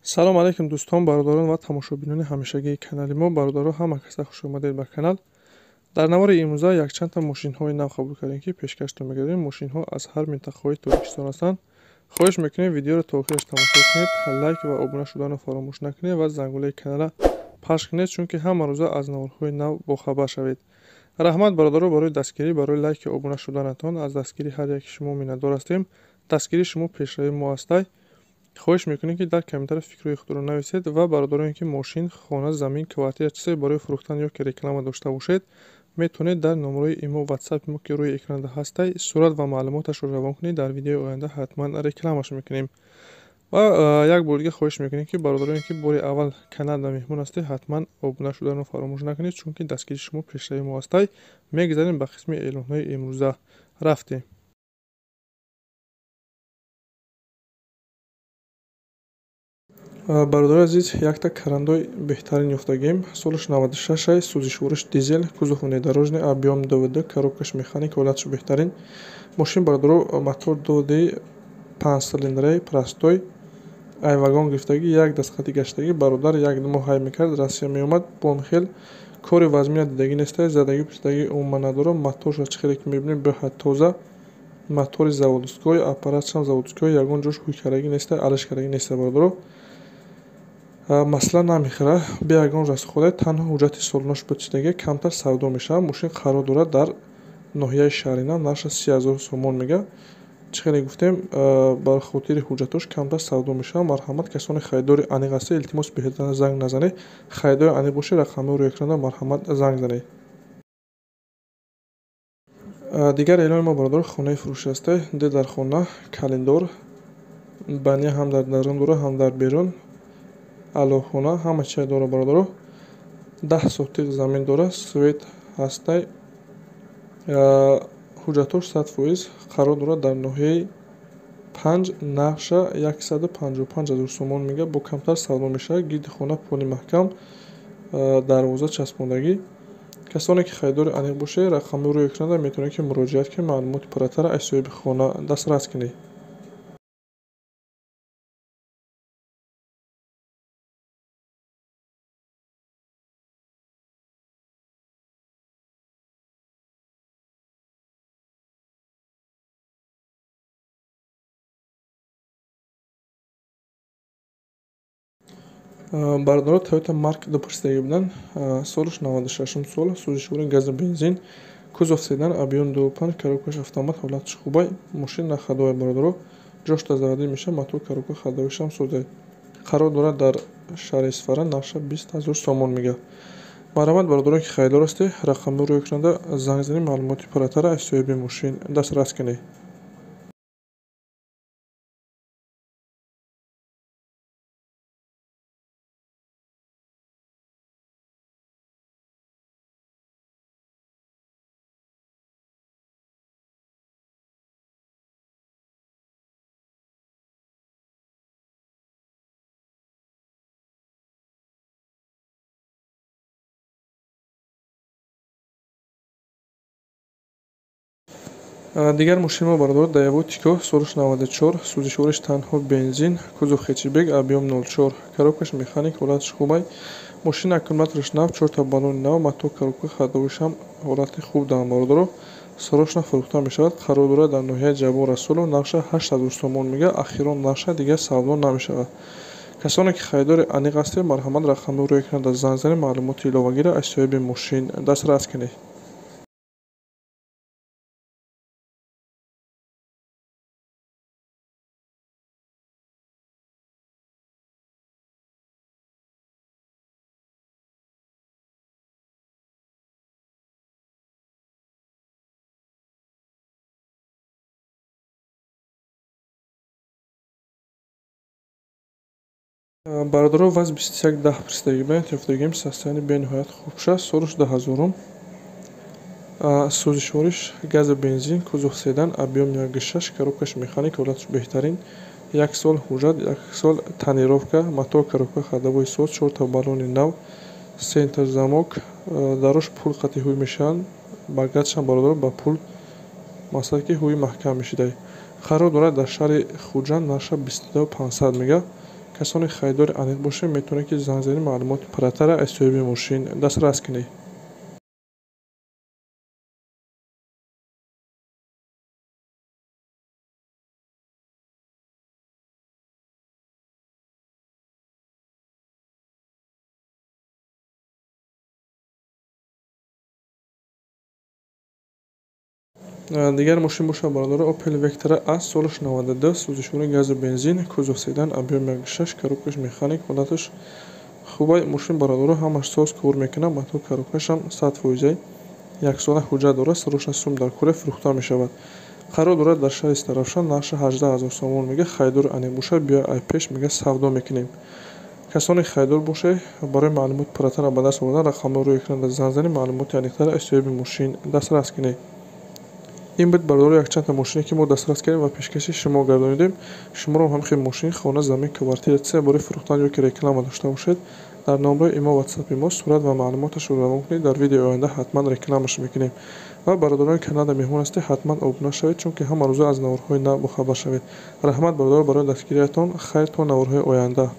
салом алейкум дӯстон, бародарон ва тамошобинони ҳамешагии канали мо. Бародаро, ҳама каса хушомадед ба канал. Дар навори имрӯза якчандта мошинҳои нав қабул кардем, ки пешкаштон мекардем. Мошинҳо аз ҳар минтақаҳои Тоҷикистон ҳастанд. Хоҳиш мекунем видеоро то охираш тамошо кунед, лайк ва обуна шуданро фаромӯш накунед ва зангулаи канала пахш кунед, чунки ҳама рӯза аз наворҳои нав бохабар шавед. раҳмат бародаро барои дастгирӣ, барои лайки обуна шуданатон. Аз дастгирии ҳар яки шумо миннатдор ҳастем. Дастгирии шумо пешрави мо ҳастай. хоҳиш мекунем ки дар комментария фикрҳои худро нависед ва бародароне ки мошин, хона, замин, квартира чизе барои фурӯхтан ё ки реклама дошта бошед, метавонед дар номерои имо ватсапи мо ки рӯи экран ҳастай сурат ва маълумоташро равон кунед. Дар видеои оянда ҳатман рекламаш мекунем. ва як бор дига хоҳиш мекунем ки бародароне ки бори аввал каналда меҳмон ҳастед, ҳатман обуна шуданро фаромӯш накунед, чунки дастгирии шумо пешрави мо ҳастай. Мегзарем ба қисми эълонҳои имрӯза. рафтем. бародари азиз, якта карандои беҳтарин ёфтагем. Солаш 96, сӯзишвориш дизел, кузов внедорожный, объем ДВД, коробкаш механик, ҳолаташ беҳтарин. Мошин бародаро мотор ДВД 5 цилиндраи простой, айвагон гирифтагӣ, як дастхати гаштагӣ. Бародар 1 моҳ ҳай мекард, Россия меомад, бонхел, кори вазмина дидагӣ нестай, задагӣ писдагӣ умуман надорад. Моторша чӣ хеле ки мебинем беҳад тоза, мотори заводской, аппаратшам заводской, ягон ҷош ҳуй кардаги нестай, алиш кардаги нестай. Бародаро масъала намехӯра, бе ягон расхода, танҳо ҳуҷҷати солонааш бочидаги камтар савдо мешавад. Мошин қарор дорад дар ноҳияи шаҳрина, нарша 30,000 сомон мега. Чӣ хеле гуфтем, ба хотири ҳуҷҷатош камтар савдо мешавад. марҳамат, касони харидори аниқ ҳастед, илтимос беҳтарин занг назанед. Харидори аниқ бошед, рақамҳои рӯи экрана марҳамат занг занед. дигар эълони мо бародаро хонаи фурӯш ҳастай. Де дар хона календор, бания ҳам дар дарун дора, ҳам дар берун. алохона ҳама чизе дора бародаро. 10 сотиқ замин дора, свет ҳастай. ҳуҷҷатош 100% қарор дорад дар ноҳияи 5, нақша 155,000 сомон мега. Бо камтар савдо мешавад. гирди хона поли маҳкам, дарвоза часпондагӣ. касоне ки харидори аниқ бошед, рақамҳои рӯи экрана метавонед ки муроҷиат ки маълумоти пурратара аз соҳиби хона дастрас кунед. бародаро Toyota Mark допурсидагӣ буданд. солаш 96 сол, сӯзишвори газу бензин, кузов седан, объем 2.5, коробкаш автомат, ҳолаташ хубай. Мошин на ходовай бародаро, ҷошта заводӣ мешавад, мотор коробка ходовайшам созай. қарор дорад дар шаҳри Исфаран, нақша 20,000 сомон мега. марҳамат бародароне ки харидор ҳастед, рақамҳои рӯи экрана занг занед, маълумоти пурратара аз соҳиби мошин дастрас кунед. дигар мошини мо бародаро Daewoo Tico, солаш 94, сӯзишвориш танҳо бензин, кузов хечибек, объем 04, коробкаш механик, ҳолаташ хубай. мошин аккумулятораш нав, 4 баллони нав, мотор коробка ходовайшам ҳолати хуб дорад бародаро. сорошна фурӯхта мешавад. қарор дорад дар ноҳияи ҷабор расулов, нақша 8,000 сомон мега. ахирон нақша дигар савдо намешавад. касоне ки харидори аниқ ҳастед, марҳамат, рақамҳои рӯи экрана занг занед, маълумоти иловагиро аз соҳиби мошин дастрас кунед. бародаро ваз 2110 пурсидагӣ буданд, ёфтагем состояние бениҳоят хубша. солаш 2000, сӯзишвориш газу бензин, кузов седан, объем 1.6, коробкаш механик, ҳолаташ беҳтарин. 1 сол ҳуҷҷат, 1 сол тонировка, мотор коробка ходовои соз, 4 баллони нав, сентр замок. дарош пул қатъи ҳуй мешаванд. багажшам бародаро ба пул мақсад ки ҳуи маҳкам мешидай. қарор дорад дар шаҳри Хуҷанд, нақша 22500 мега. касони харидори аниқ бошед метавонед ки занг зани маълумоти паррактара аз соҳиби мошин дастрас кунед. Дигар мошин бошад бародаро Opel Vectra A солаш 92 сӯзишвори газу бензин, кузов седан, объем 1.6, коробкаш механик, ҳолаташ хубай. Мошин бародаро ҳамаш соз кор мекунад, матоъ коробкашам 100%, яксола ҳуҷҷат дорад, сарушаш сум дар кӯре фурӯхта мешавад. Қарор дорад дар шаҳри Старовша, нархаш 18 000 сомон мега. Харидори аниқ бошад биё ай пеш мега савдо мекунем. касони харидор бошед барои маълумоти паррактара ба даст овардан рақамҳои рӯи экран занг занед маълумоти аниқтара аз соҳиби мошин дастрас кунед. ин буд бародаро якчандта мошине ки мо дастрас кардем ва пешкаши шумо гардонидем. шуморо ҳамхел мошин, хона, замин, квартира барои фурӯхтан ё ки реклама дошта бошед, дар номраи имо ватсапи мо сурат ва маълумоташро равон кунед. дар видеои оянда ҳатман рекламаш мекунем. ва бародарони Канада меҳмон ҳастед, ҳатман обуна шавед, чунки ҳама рӯза аз наварҳои нав бохабар шавед. раҳмат бародаро барои дастгириятон. хайр то наварҳои оянда.